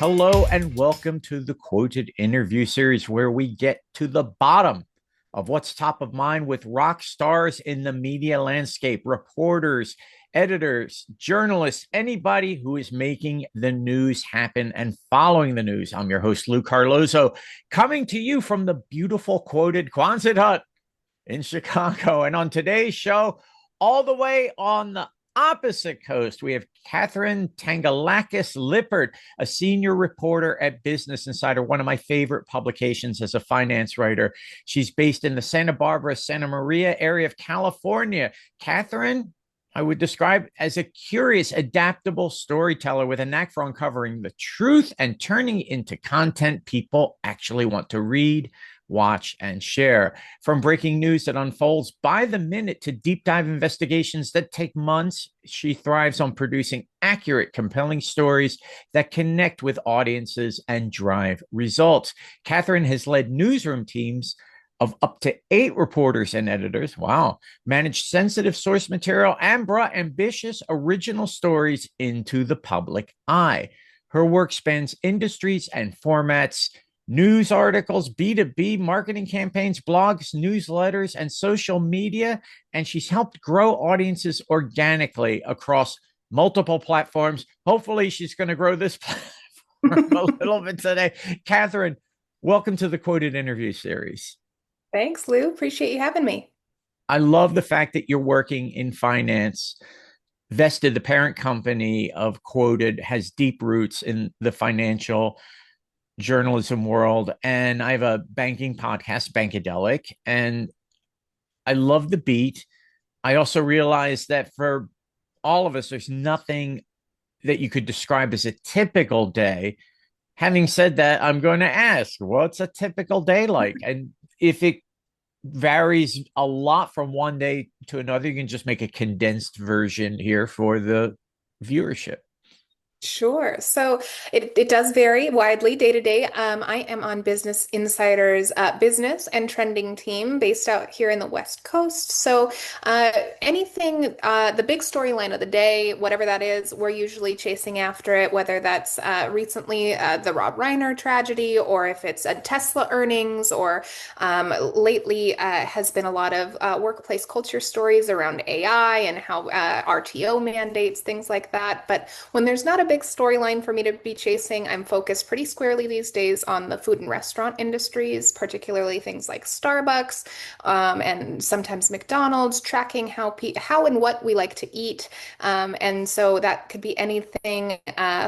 Hello and welcome to the Quoted Interview Series, where we get to the bottom of what's top of mind with rock stars in the media landscape, reporters, editors, journalists, anybody who is making the news happen and following the news. I'm your host, Lou Carlozo, coming to you from the beautiful Quoted Quonset Hut in Chicago. And on today's show, all the way on the opposite coast, we have Katherine Tangalakis-Lippert, a senior reporter at Business Insider, one of my favorite publications as a finance writer. She's based in the Santa Barbara, Santa Maria area of California. Katherine, I would describe as a curious, adaptable storyteller with a knack for uncovering the truth and turning it into content people actually want to read, watch, and share. From breaking news that unfolds by the minute to deep dive investigations that take months, she thrives on producing accurate, compelling stories that connect with audiences and drive results. Katherine has led newsroom teams of up to 8 reporters and editors, wow, managed sensitive source material, and brought ambitious original stories into the public eye. Her work spans industries and formats, news articles, B2B marketing campaigns, blogs, newsletters, and social media. And she's helped grow audiences organically across multiple platforms. Hopefully, she's going to grow this platform a little bit today. Katherine, welcome to the Quoted Interview Series. Thanks, Lou. Appreciate you having me. I love the fact that you're working in finance. Vested, the parent company of Quoted, has deep roots in the financial journalism world. And I have a banking podcast, Bankadelic, and I love the beat. I also realize that for all of us, there's nothing that you could describe as a typical day. Having said that, I'm going to ask, what's a typical day like? And if it varies a lot from one day to another, you can just make a condensed version here for the viewership. Sure. So it does vary widely day to day. I am on Business Insider's business and trending team based out here in the West Coast. So anything, the big storyline of the day, whatever that is, we're usually chasing after it, whether that's recently the Rob Reiner tragedy, or if it's a Tesla earnings, or lately has been a lot of workplace culture stories around AI and how RTO mandates, things like that. But when there's not a big storyline for me to be chasing, I'm focused pretty squarely these days on the food and restaurant industries, particularly things like Starbucks, and sometimes McDonald's, tracking how and what we like to eat. And so that could be anything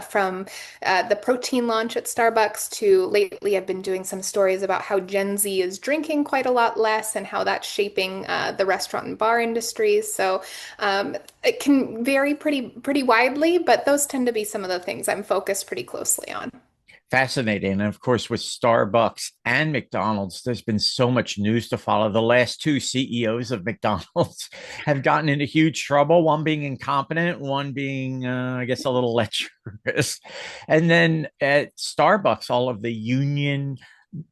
from the protein launch at Starbucks to lately I've been doing some stories about how Gen Z is drinking quite a lot less and how that's shaping the restaurant and bar industries. So it can vary pretty widely, but those tend to be some of the things I'm focused pretty closely on. Fascinating. And of course, with Starbucks and McDonald's, there's been so much news to follow. The last 2 CEOs of McDonald's have gotten into huge trouble, one being incompetent, one being, I guess, a little lecherous. And then at Starbucks, all of the union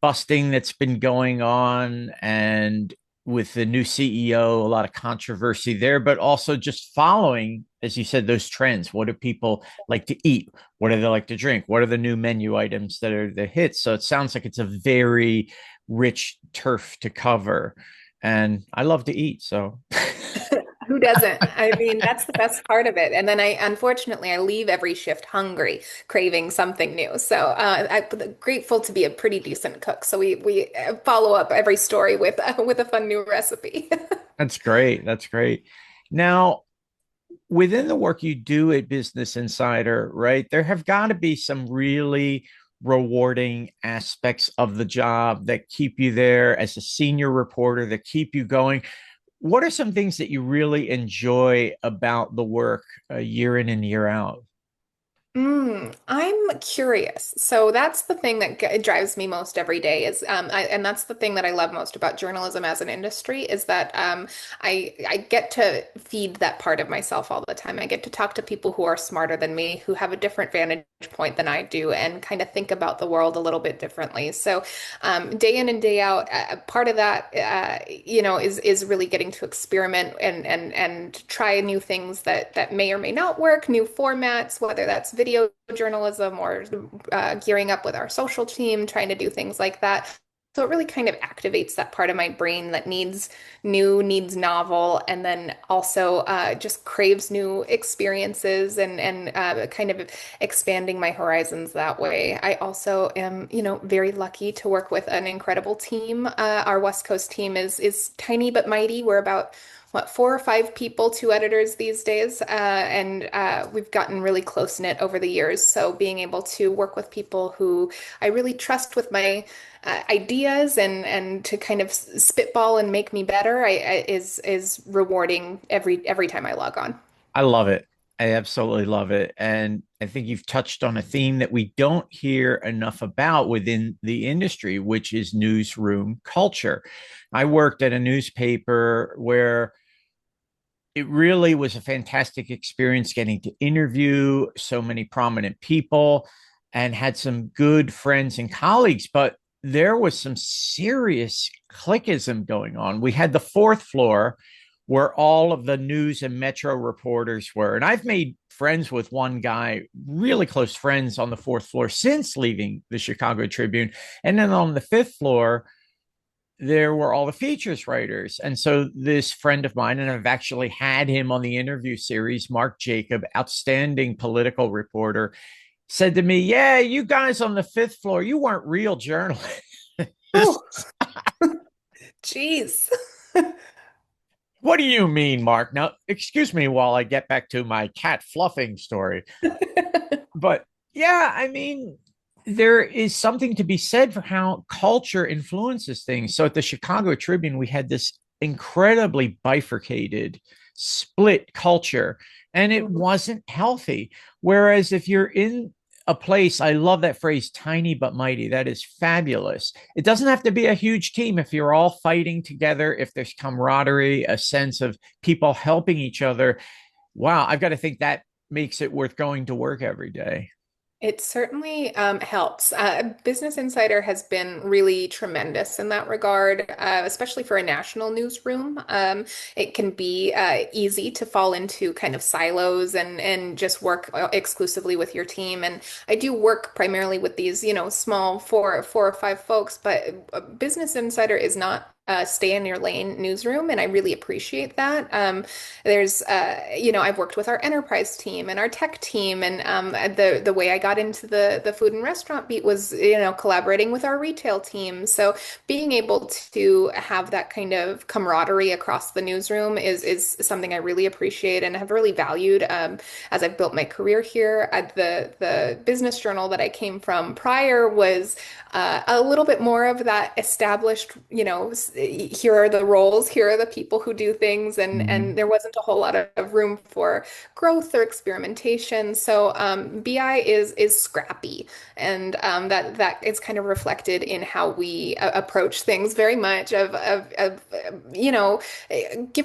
busting that's been going on, and with the new CEO, a lot of controversy there, but also just following, as you said, those trends. What do people like to eat? What do they like to drink? What are the new menu items that are the hits? So it sounds like it's a very rich turf to cover. And I love to eat. So Who doesn't? I mean, that's the best part of it. And then unfortunately, I leave every shift hungry, craving something new. So I'm grateful to be a pretty decent cook. So we follow up every story with a fun new recipe. that's great. That's great. Now, within the work you do at Business Insider, right, there have got to be some really rewarding aspects of the job that keep you there as a senior reporter, that keep you going. What are some things that you really enjoy about the work year in and year out? I'm curious. So that's the thing that drives me most every day is, and that's the thing that I love most about journalism as an industry is that I get to feed that part of myself all the time. I get to talk to people who are smarter than me, who have a different vantage point than I do, and kind of think about the world a little bit differently. So day in and day out, part of that, is really getting to experiment and try new things that may or may not work, new formats, whether that's video journalism or gearing up with our social team, trying to do things like that. So it really kind of activates that part of my brain that needs new, needs novel, and then also just craves new experiences and kind of expanding my horizons that way. I also am, very lucky to work with an incredible team. Our West Coast team is tiny but mighty. We're about what, 4 or 5 people, 2 editors these days, and we've gotten really close knit over the years. So being able to work with people who I really trust with my ideas and to kind of spitball and make me better, is rewarding every time I log on. I love it. I absolutely love it. And I think you've touched on a theme that we don't hear enough about within the industry, which is newsroom culture. I worked at a newspaper where it really was a fantastic experience getting to interview so many prominent people and had some good friends and colleagues, but there was some serious clickism going on. We had the fourth floor where all of the news and metro reporters were. And I've made friends with one guy, really close friends on the fourth floor since leaving the Chicago Tribune. And then on the fifth floor, there were all the features writers. And so this friend of mine, and I've actually had him on the interview series, Mark Jacob, outstanding political reporter, said to me, "Yeah, you guys on the fifth floor, you weren't real journalists." Oh, jeez. What do you mean, Mark? Now, excuse me while I get back to my cat fluffing story. But yeah, I mean, there is something to be said for how culture influences things. So at the Chicago Tribune, we had this incredibly bifurcated, split culture, and it wasn't healthy. Whereas if you're in a place, I love that phrase, tiny but mighty. That is fabulous. It doesn't have to be a huge team if you're all fighting together, if there's camaraderie, a sense of people helping each other. Wow, I've got to think that makes it worth going to work every day. It certainly helps. Business Insider has been really tremendous in that regard, especially for a national newsroom. It can be easy to fall into kind of silos and just work exclusively with your team. And I do work primarily with these, small four or five folks, but Business Insider is not stay in your lane newsroom, and I really appreciate that. I've worked with our enterprise team and our tech team, and the way I got into the food and restaurant beat was, collaborating with our retail team. So being able to have that kind of camaraderie across the newsroom is something I really appreciate and have really valued as I've built my career here. The business journal that I came from prior was a little bit more of that established, here are the roles, here are the people who do things, and Mhm. there wasn't a whole lot of room for growth or experimentation. So BI is scrappy, and that is kind of reflected in how we approach things very much give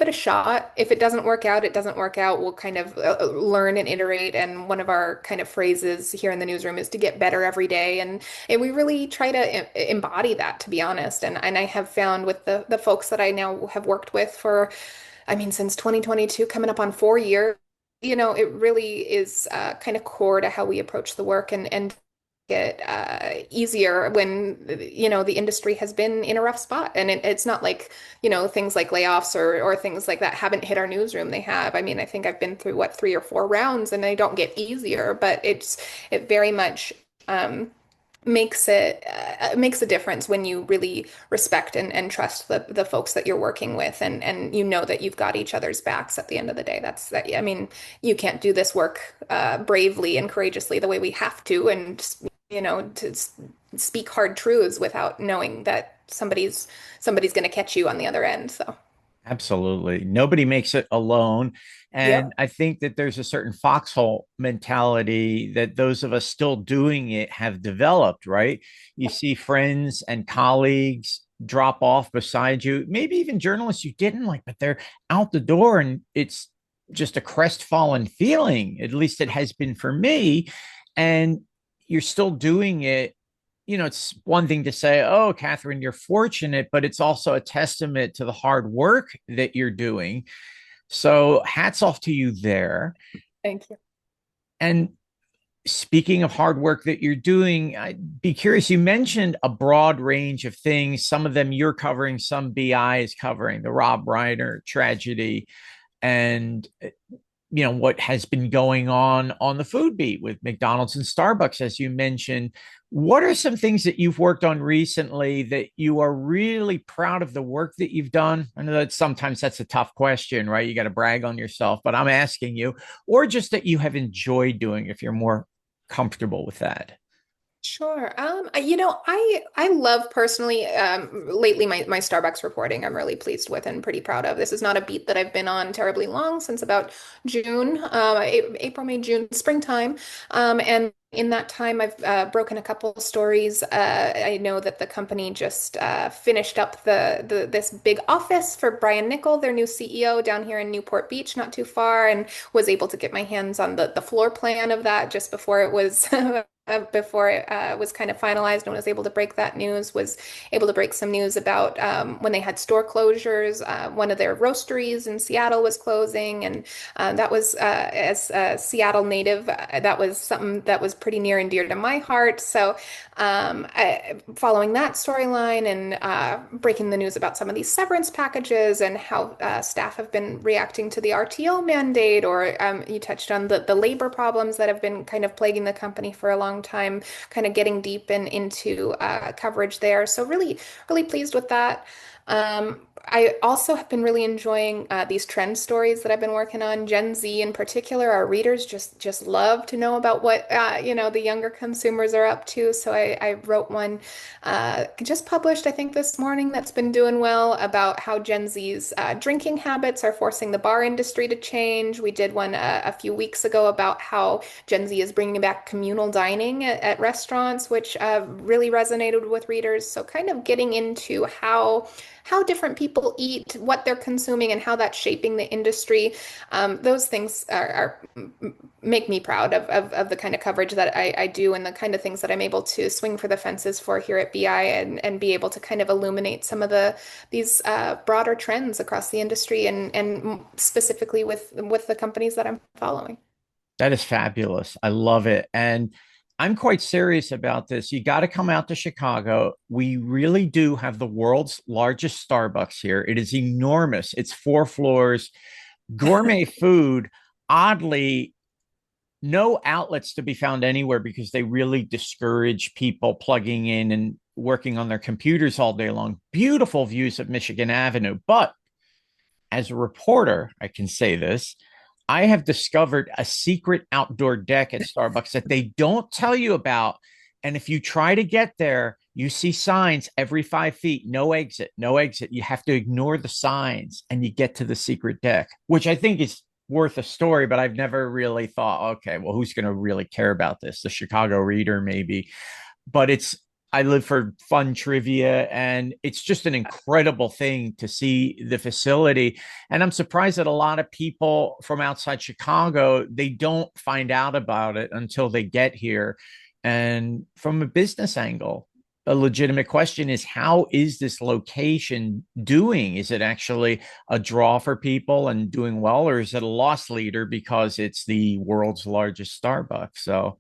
it a shot. If it doesn't work out, it doesn't work out. We'll kind of learn and iterate. And one of our kind of phrases here in the newsroom is to get better every day. And we really try to embody that, to be honest. And I have found with the folks that I now have worked with for, I mean, since 2022, coming up on 4 years, it really is kind of core to how we approach the work and get easier when the industry has been in a rough spot. And it's not like things like layoffs or things like that haven't hit our newsroom. They have. I mean, I think I've been through what, 3 or 4 rounds, and they don't get easier, but it very much makes a difference when you really respect and trust the folks that you're working with, and that you've got each other's backs at the end of the day. That's that. I mean, you can't do this work bravely and courageously the way we have to, and to speak hard truths without knowing that somebody's going to catch you on the other end. So, Absolutely. Nobody makes it alone. And yep. I think that there's a certain foxhole mentality that those of us still doing it have developed, right? You see friends and colleagues drop off beside you, maybe even journalists you didn't like, but they're out the door, and it's just a crestfallen feeling. At least it has been for me. And you're still doing it. It's one thing to say, "Oh, Katherine, you're fortunate," but it's also a testament to the hard work that you're doing. So hats off to you there. Thank you. And Speaking of hard work that you're doing, I'd be curious. You mentioned a broad range of things. Some of them you're covering, some BI is covering, the Rob Reiner tragedy, and what has been going on the food beat with McDonald's and Starbucks, as you mentioned. What are some things that you've worked on recently that you are really proud of the work that you've done? I know that sometimes that's a tough question, right? You got to brag on yourself, but I'm asking you, or just that you have enjoyed doing if you're more comfortable with that. Sure. I love personally, lately my Starbucks reporting I'm really pleased with and pretty proud of. This is not a beat that I've been on terribly long, since about June, April, May, June, springtime. And in that time, I've broken a couple stories. I know that the company just finished up this big office for Brian Nickel, their new CEO, down here in Newport Beach, not too far, and was able to get my hands on the floor plan of that just before it was before it was kind of finalized, and was able to break that news. Was able to break some news about when they had store closures. One of their roasteries in Seattle was closing, and that was, as a Seattle native, that was something that was pretty near and dear to my heart. So, following that storyline and breaking the news about some of these severance packages and how staff have been reacting to the RTO mandate, or you touched on the labor problems that have been kind of plaguing the company for a long time, kind of getting deep into coverage there. So really pleased with that. I also have been really enjoying these trend stories that I've been working on. Gen Z in particular, our readers just love to know about what the younger consumers are up to. So I wrote one just published, I think, this morning, that's been doing well, about how Gen Z's drinking habits are forcing the bar industry to change. We did one a few weeks ago about how Gen Z is bringing back communal dining at restaurants, which really resonated with readers. So kind of getting into how different people eat, what they're consuming, and how that's shaping the industry. Those things make me proud of the kind of coverage that I do, and the kind of things that I'm able to swing for the fences for here at BI, and be able to kind of illuminate some of these broader trends across the industry, and specifically with the companies that I'm following. That is fabulous. I love it. And I'm quite serious about this. You got to come out to Chicago. We really do have the world's largest Starbucks here. It is enormous. It's 4 floors, gourmet food. Oddly, no outlets to be found anywhere because they really discourage people plugging in and working on their computers all day long. Beautiful views of Michigan Avenue. But as a reporter, I can say this. I have discovered a secret outdoor deck at Starbucks that they don't tell you about. And if you try to get there, you see signs every 5 feet, no exit, no exit. You have to ignore the signs and you get to the secret deck, which I think is worth a story, but I've never really thought, okay, well, who's going to really care about this? The Chicago Reader, maybe. But I live for fun trivia, and it's just an incredible thing to see the facility. And I'm surprised that a lot of people from outside Chicago, they don't find out about it until they get here. And from a business angle, a legitimate question is, how is this location doing? Is it actually a draw for people and doing well, or is it a loss leader because it's the world's largest Starbucks? So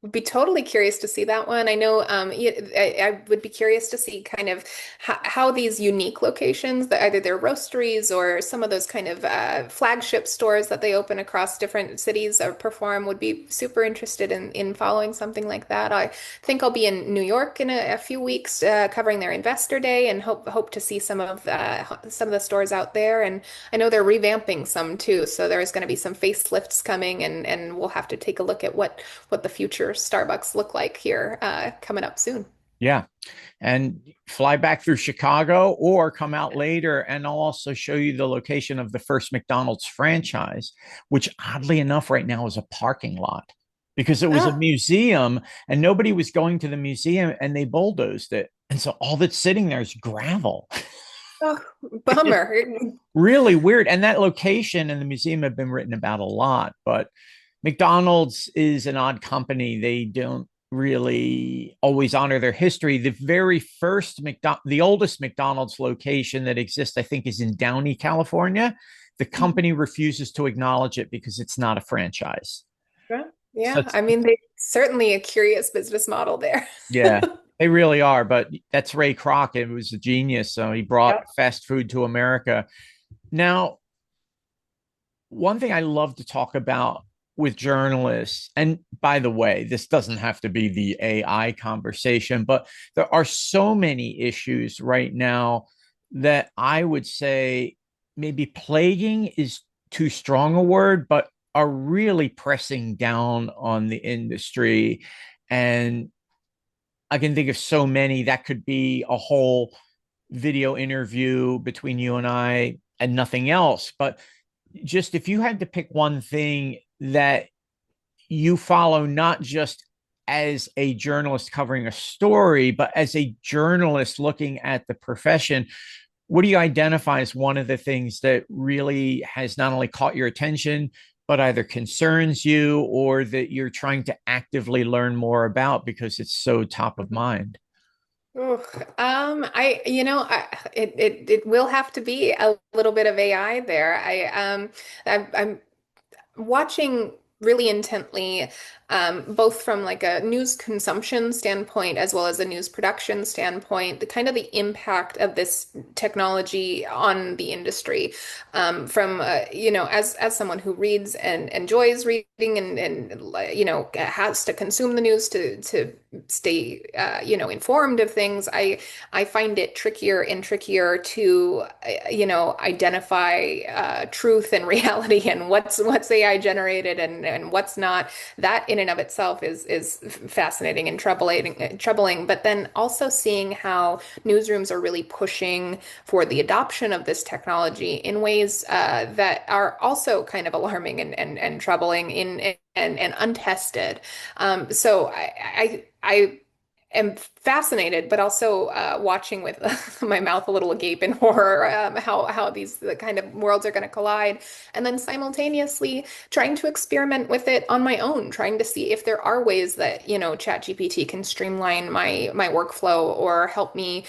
Would be totally curious to see that one. I know I would be curious to see kind of how these unique locations, that either they're roasteries or some of those kind of flagship stores that they open across different cities or perform. Would be super interested in following something like that. I think I'll be in New York in a few weeks, covering their investor day, and hope to see some of the stores out there. And I know they're revamping some too, so there's going to be some facelifts coming, and we'll have to take a look at what the future Starbucks look like here, coming up soon. yeah. And fly back through Chicago or come out later, and I'll also show you the location of the first McDonald's franchise, which oddly enough right now is a parking lot because it was a Oh, museum and nobody was going to the museum, and they bulldozed it. And so all that's sitting there is gravel. oh, It's just bummer. really weird. And that location and the museum have been written about a lot, but McDonald's is an odd company. They don't really always honor their history. The very first the oldest McDonald's location that exists, I think, is in Downey, California. The company refuses to acknowledge it because it's not a franchise. Yeah, I mean, they certainly a curious business model there. Yeah, they really are. But that's Ray Kroc. It was a genius. So he brought Yep. fast food to America. Now, one thing I love to talk about with journalists, and by the way, this doesn't have to be the AI conversation, but there are so many issues right now that I would say maybe plaguing is too strong a word, but are really pressing down on the industry. And I can think of so many that could be a whole video interview between you and I and nothing else. But just if you had to pick one thing that you follow, not just as a journalist covering a story, but as a journalist looking at the profession, what do you identify as one of the things that really has not only caught your attention, but either concerns you or that you're trying to actively learn more about because it's so top of mind? Ooh, it will have to be a little bit of AI there. I'm watching really intently, both from like a news consumption standpoint as well as a news production standpoint, the kind of the impact of this technology on the industry. From as someone who reads and enjoys reading and has to consume the news to stay informed of things, I find it trickier and trickier to identify truth and reality and what's AI generated and what's not. That in and of itself is fascinating and troubling. But then also seeing how newsrooms are really pushing for the adoption of this technology in ways that are also kind of alarming and troubling and untested. So I am fascinated, but also watching with my mouth a little agape in horror, how these the kind of worlds are going to collide, and then simultaneously trying to experiment with it on my own, trying to see if there are ways that ChatGPT can streamline my workflow or help me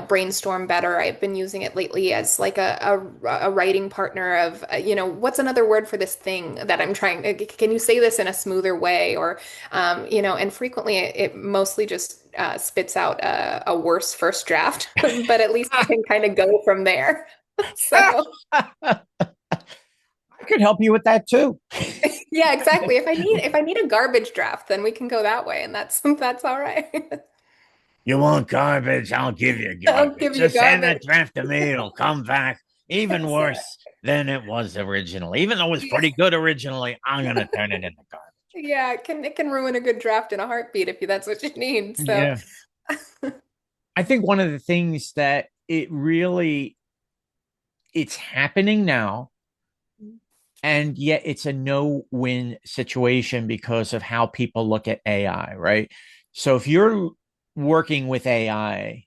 brainstorm better. I've been using it lately as like a writing partner of what's another word for this thing that I'm trying. Can you say this in a smoother way? Or and frequently it mostly just spits out a worse first draft, but at least I can kind of go from there. So I could help you with that too. yeah, exactly. If I need a garbage draft, then we can go that way, and that's all right. You want garbage? I'll give you I'll garbage. give you Just send that garbage. draft to me. It'll come back even worse than it was originally. Even though it was pretty good originally, I'm going to turn it into garbage. Yeah, it can ruin a good draft in a heartbeat if that's what you need. So Yeah. I think one of the things that it's happening now, and yet it's a no-win situation because of how people look at AI, right? So if you're working with AI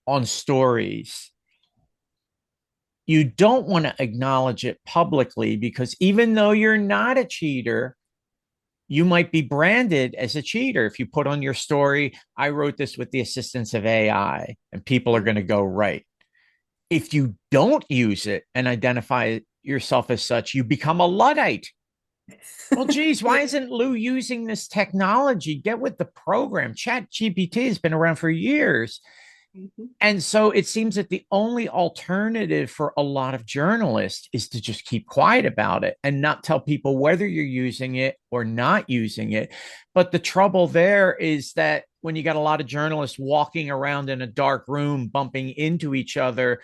on stories, you don't want to acknowledge it publicly because even though you're not a cheater, you might be branded as a cheater if you put on your story, I wrote this with the assistance of AI, and people are going to go, right. If you don't use it and identify yourself as such, you become a Luddite. Well, geez, why yeah. isn't Lou using this technology? Get with the program. Chat GPT has been around for years. Mhm. And so it seems that the only alternative for a lot of journalists is to just keep quiet about it and not tell people whether you're using it or not using it. But the trouble there is that when you got a lot of journalists walking around in a dark room, bumping into each other,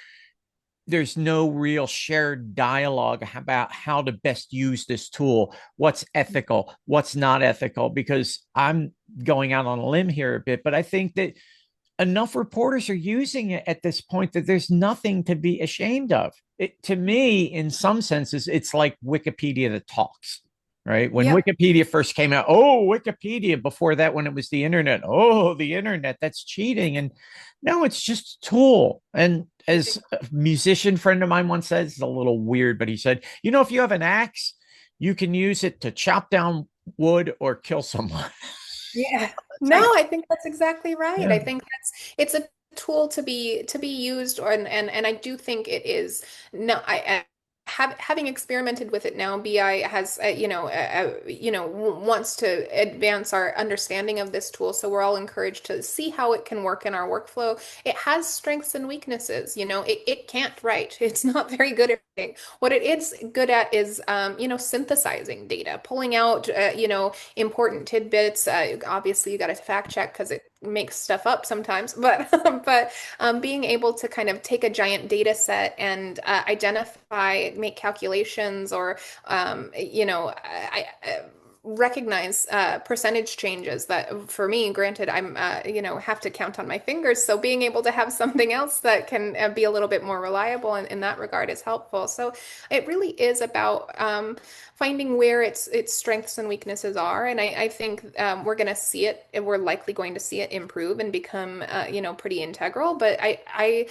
there's no real shared dialogue about how to best use this tool, what's ethical, what's not ethical, because I'm going out on a limb here a bit, but I think that enough reporters are using it at this point that there's nothing to be ashamed of. It, to me, in some senses, it's like Wikipedia that talks, right? When Yeah. Wikipedia first came out, oh, Wikipedia. Before that, when it was the internet, oh, the internet, that's cheating. And no, it's just a tool. And as a musician friend of mine once said, it's a little weird, but he said, if you have an axe, you can use it to chop down wood or kill someone. Yeah. It's No, like, I think that's exactly right. yeah. I think it's a tool to be used, or and I do think it is. No, having experimented with it now, BI has, wants to advance our understanding of this tool. So we're all encouraged to see how it can work in our workflow. It has strengths and weaknesses. It can't write. It's not very good at writing. What it is good at is, synthesizing data, pulling out, important tidbits. Obviously, you got to fact check because it makes stuff up sometimes, but being able to kind of take a giant data set and identify, make calculations, or recognize percentage changes that for me, granted, I'm have to count on my fingers. So being able to have something else that can be a little bit more reliable in that regard is helpful. So it really is about finding where its strengths and weaknesses are. And I think we're going to see it, we're likely going to see it improve and become, pretty integral. But I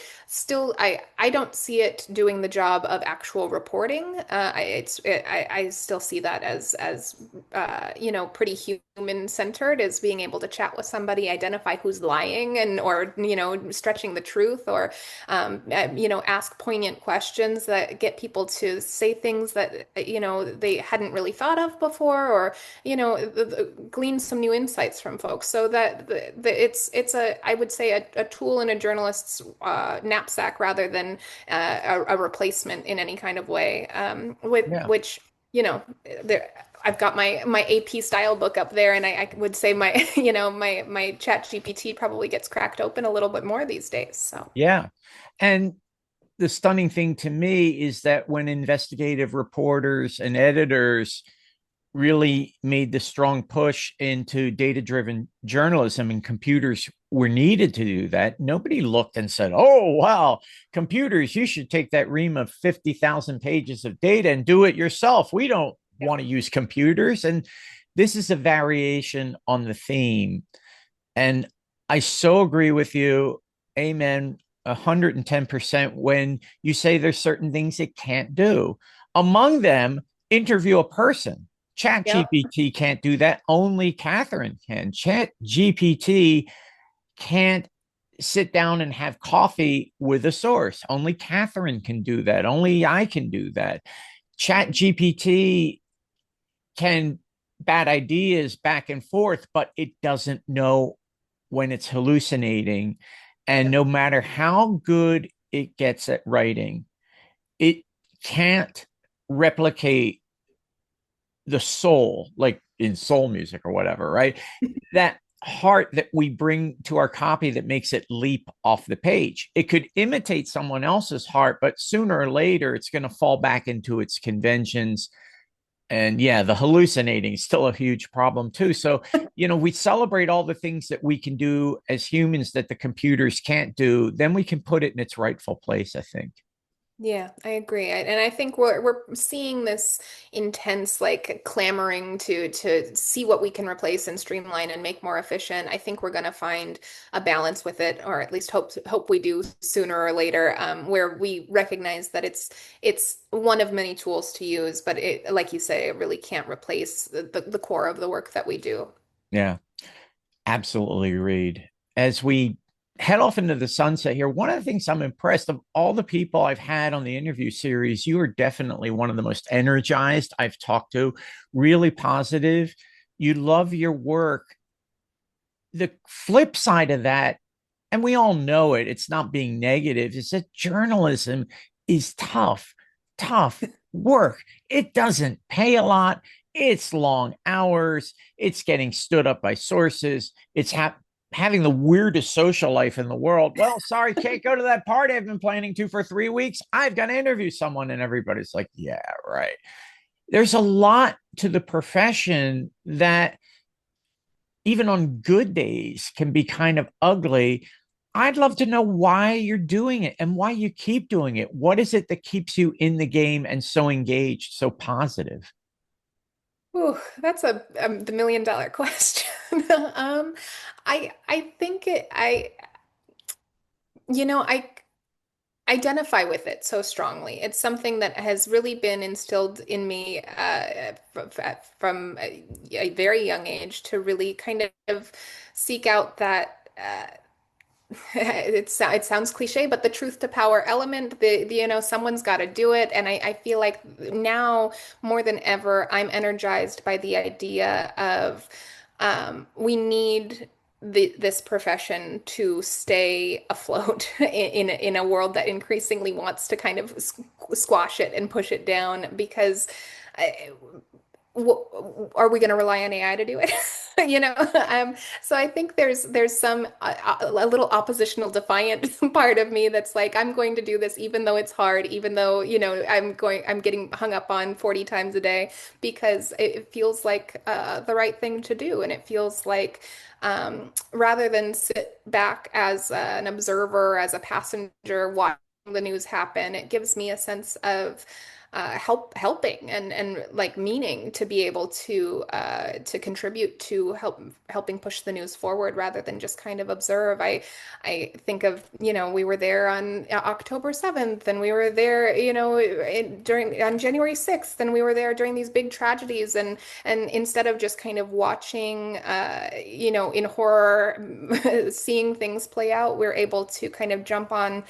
don't see it doing the job of actual reporting. I still see that pretty human centered, as being able to chat with somebody, identify who's lying and or stretching the truth, or ask poignant questions that get people to say things that they hadn't really thought of before, or glean some new insights from folks. So that it's I would say a tool in a journalist's knapsack rather than a replacement in any kind of way. With Yeah. which there I've got my AP style book up there, and I would say my my chat GPT probably gets cracked open a little bit more these days. So Yeah. And the stunning thing to me is that when investigative reporters and editors really made the strong push into data driven journalism, and computers were needed to do that, nobody looked and said, oh, wow, computers, you should take that ream of 50,000 pages of data and do it yourself. We don't want to use computers. And this is a variation on the theme. And I so agree with you. Amen. 110% when you say there's certain things it can't do. Among them, interview a person. Chat yeah. GPT can't do that. Only Catherine can. Chat GPT can't sit down and have coffee with a source. Only Catherine can do that. Only I can do that. Chat GPT can bad ideas back and forth, but it doesn't know when it's hallucinating. And no matter how good it gets at writing, it can't replicate the soul, like in soul music or whatever, right? That heart that we bring to our copy that makes it leap off the page. It could imitate someone else's heart, but sooner or later it's going to fall back into its conventions. And yeah, the hallucinating is still a huge problem too. So, we celebrate all the things that we can do as humans that the computers can't do. Then we can put it in its rightful place, I think. Yeah, I agree. And I think we're seeing this intense like clamoring to see what we can replace and streamline and make more efficient. I think we're going to find a balance with it, or at least hope we do sooner or later, where we recognize that it's one of many tools to use, but it, like you say, it really can't replace the core of the work that we do. Yeah. Absolutely, Reed. As we head off into the sunset here, one of the things I'm impressed of all the people I've had on the interview series, you are definitely one of the most energized I've talked to, really positive. You love your work. The flip side of that, and we all know it, it's not being negative, is that journalism is tough, tough work. It doesn't pay a lot. It's long hours. It's getting stood up by sources. It's having the weirdest social life in the world. Well, sorry, can't go to that party I've been planning to for 3 weeks. I've got to interview someone. And everybody's like, yeah, right. There's a lot to the profession that even on good days can be kind of ugly. I'd love to know why you're doing it and why you keep doing it. What is it that keeps you in the game and so engaged, so positive? Ooh, that's the $1 million question. Um, I think I identify with it so strongly. It's something that has really been instilled in me from a very young age to really kind of seek out that. it sounds cliche, but the truth to power element, someone's got to do it. And I feel like now more than ever, I'm energized by the idea of we need this profession to stay afloat in a world that increasingly wants to kind of squash it and push it down because are we going to rely on AI to do it? You know, so I think there's some a little oppositional defiant part of me that's like, I'm going to do this even though it's hard, even though, I'm getting hung up on 40 times a day because it feels like the right thing to do. And it feels like rather than sit back as an observer, as a passenger watching the news happen, it gives me a sense of helping and like meaning to be able to contribute to helping push the news forward rather than just kind of observe. I think of, we were there on October 7th and we were there, during on January 6th and we were there during these big tragedies and instead of just kind of watching in horror seeing things play out, we're able to kind of jump on,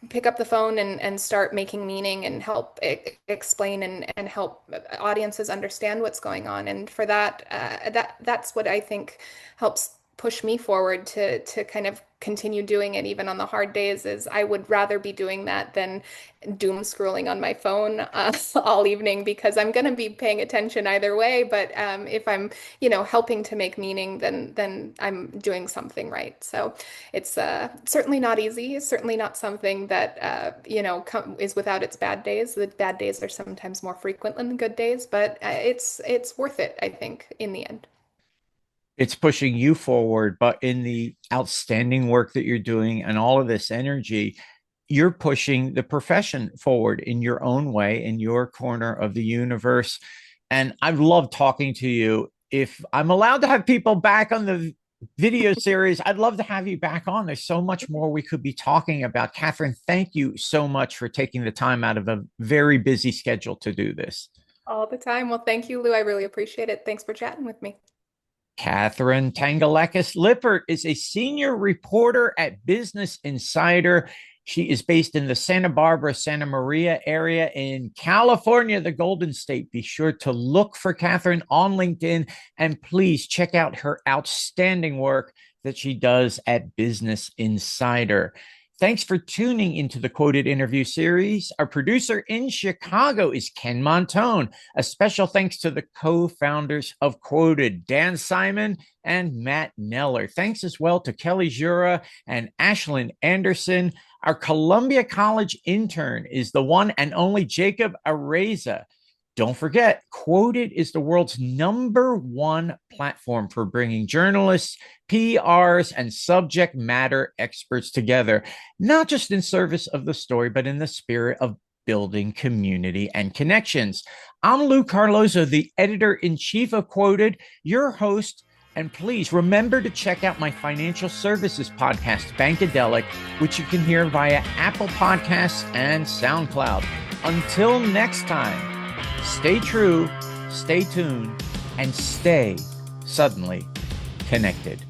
pick up the phone and start making meaning and help explain and help audiences understand what's going on. And for that's what I think helps push me forward to kind of continue doing it even on the hard days. Is I would rather be doing that than doom scrolling on my phone all evening because I'm going to be paying attention either way. But if I'm, helping to make meaning, then I'm doing something right. So it's certainly not easy. It's certainly not something that is without its bad days. The bad days are sometimes more frequent than the good days, but it's worth it, I think, in the end. It's pushing you forward, but in the outstanding work that you're doing and all of this energy, you're pushing the profession forward in your own way, in your corner of the universe. And I've loved talking to you. If I'm allowed to have people back on the video series, I'd love to have you back on. There's so much more we could be talking about. Katherine, thank you so much for taking the time out of a very busy schedule to do this. All the time. Well, thank you, Lou. I really appreciate it. Thanks for chatting with me. Katherine Tangalakis-Lippert is a senior reporter at Business Insider. She is based in the Santa Barbara, Santa Maria area in California, the Golden State. Be sure to look for Katherine on LinkedIn and please check out her outstanding work that she does at Business Insider. Thanks for tuning into the Quoted Interview series. Our producer in Chicago is Ken Montone. A special thanks to the co-founders of Quoted, Dan Simon and Matt Neller. Thanks as well to Kelly Jura and Ashlyn Anderson. Our Columbia College intern is the one and only Jacob Areza. Don't forget, Quoted is the world's #1 platform for bringing journalists, PRs, and subject matter experts together, not just in service of the story, but in the spirit of building community and connections. I'm Lou Carlozo, the editor-in-chief of Quoted, your host. And please remember to check out my financial services podcast, Bankadelic, which you can hear via Apple Podcasts and SoundCloud. Until next time, stay true, stay tuned, and stay suddenly connected.